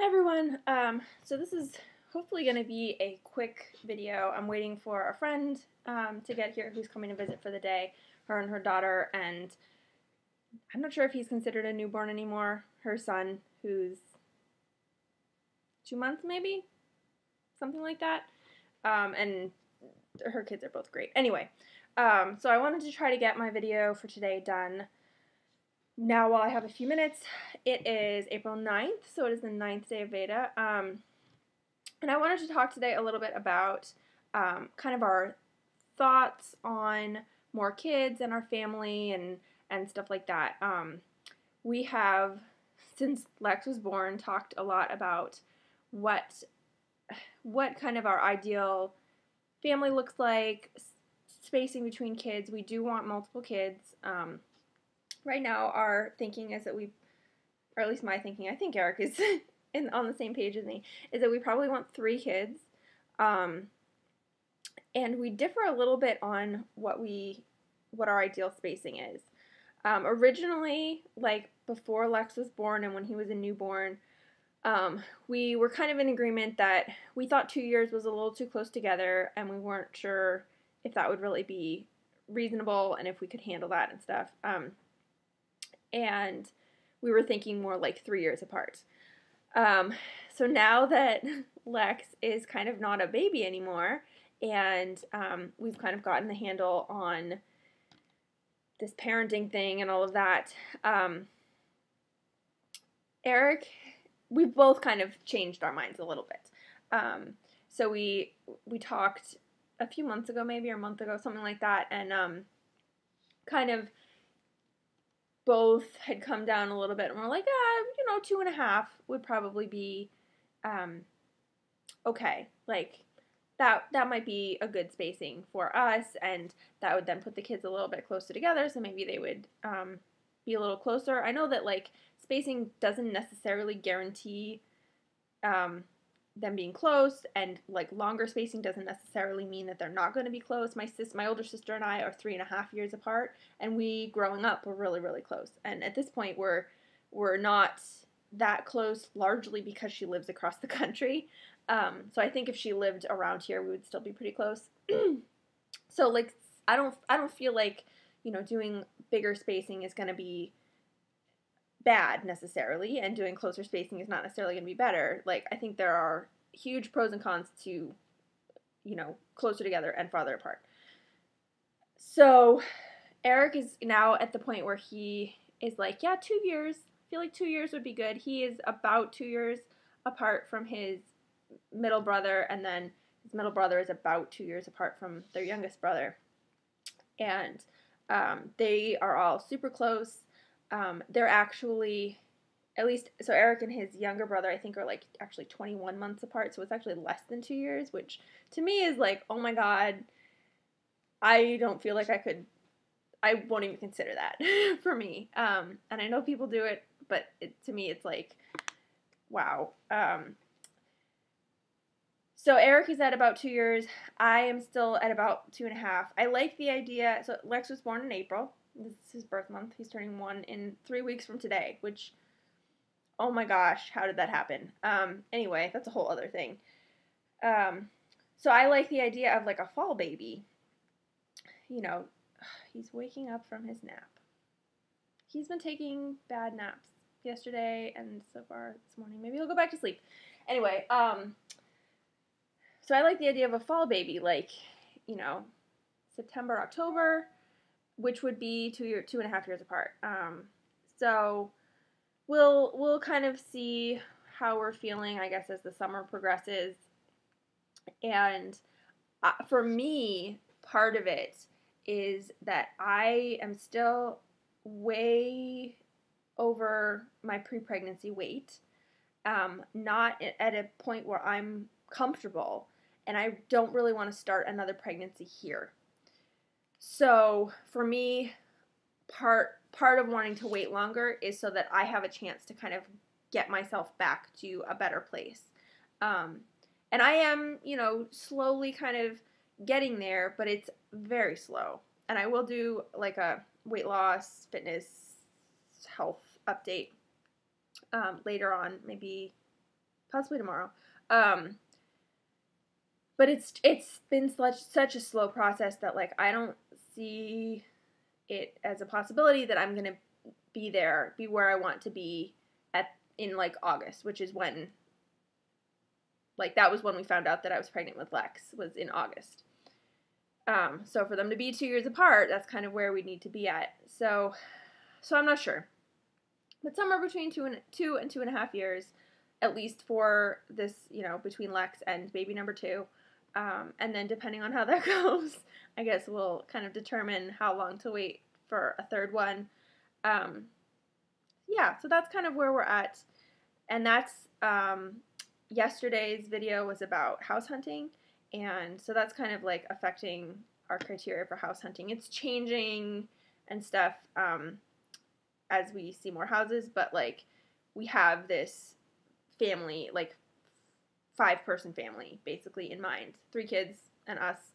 Hi everyone. So this is hopefully going to be a quick video. I'm waiting for a friend to get here who's coming to visit for the day, her and her daughter, and I'm not sure if he's considered a newborn anymore. Her son, who's 2 months maybe, something like that, and her kids are both great. Anyway, so I wanted to try to get my video for today done now while I have a few minutes. It is April 9th, so it is the 9th day of VEDA, and I wanted to talk today a little bit about kind of our thoughts on more kids and our family and stuff like that. We have, since Lex was born, talked a lot about what kind of our ideal family looks like, spacing between kids. We do want multiple kids. Right now, our thinking is that or at least my thinking, I think Eric is on the same page as me, is that we probably want 3 kids. And we differ a little bit on what our ideal spacing is. Originally, like before Lex was born and when he was a newborn, we were kind of in agreement that we thought 2 years was a little too close together, and we weren't sure if that would really be reasonable and if we could handle that and stuff. And we were thinking more like 3 years apart. So now that Lex is kind of not a baby anymore, and we've kind of gotten the handle on this parenting thing and all of that, Eric, we've both kind of changed our minds a little bit. So we talked a few months ago, maybe, or a month ago, something like that, and kind of both had come down a little bit, and we're like, 2.5 would probably be okay. Like, that might be a good spacing for us, and that would then put the kids a little bit closer together, so maybe they would be a little closer. I know that, like, spacing doesn't necessarily guarantee them being close, and like longer spacing doesn't necessarily mean that they're not going to be close. My older sister and I are 3.5 years apart, and we, growing up, were really, really close. And at this point, we're not that close, largely because she lives across the country. So I think if she lived around here, we would still be pretty close. So like, I don't feel like, doing bigger spacing is going to be bad necessarily, and doing closer spacing is not necessarily going to be better. Like, I think there are huge pros and cons to, closer together and farther apart. So Eric is now at the point where he is like, yeah, 2 years. I feel like 2 years would be good. He is about 2 years apart from his middle brother, and then his middle brother is about 2 years apart from their youngest brother. And they are all super close. They're actually, at least, so Eric and his younger brother, I think, are like actually 21 months apart, so it's actually less than 2 years, which to me is like, oh my god, I don't feel like I won't even consider that for me. And I know people do it, but to me it's like, wow. So Eric is at about 2 years. I am still at about 2.5. I like the idea. So Lex was born in April. This is his birth month. He's turning 1 in 3 weeks from today, which, oh my gosh, how did that happen? Anyway, that's a whole other thing. So I like the idea of like a fall baby. He's waking up from his nap. He's been taking bad naps yesterday and so far this morning. Maybe he'll go back to sleep. Anyway, so I like the idea of a fall baby, like, September, October, which would be 2.5 years apart. So we'll kind of see how we're feeling, I guess, as the summer progresses. And for me, part of it is that I am still way over my pre-pregnancy weight, not at a point where I'm comfortable, and I don't really want to start another pregnancy here. So for me, part of wanting to wait longer is so that I have a chance to kind of get myself back to a better place. And I am, slowly kind of getting there, but it's very slow. And I will do like a weight loss, fitness, health update later on, maybe possibly tomorrow. But it's been such a slow process that like I don't see it as a possibility that I'm gonna be where I want to be in like August, which is when, like, that was when we found out that I was pregnant with Lex, was in August. So for them to be 2 years apart, that's kind of where we need to be at. So I'm not sure, but somewhere between 2 and 2.5 years, at least for this, you know, between Lex and baby number 2. And then depending on how that goes, I guess we'll kind of determine how long to wait for a third one. Yeah, so that's kind of where we're at. And that's, yesterday's video was about house hunting. And so that's kind of like affecting our criteria for house hunting. It's changing and stuff as we see more houses, but like we have this family, like 5-person family basically in mind, 3 kids and us,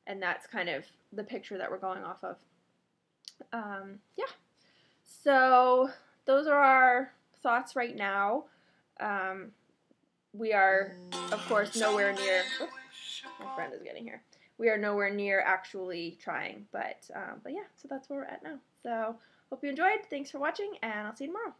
and that's kind of the picture that we're going off of. Yeah, so those are our thoughts right now. We are, of course, nowhere near. Oops, my friend is getting here. We are nowhere near actually trying, but yeah, so that's where we're at now. So hope you enjoyed. Thanks for watching, and I'll see you tomorrow.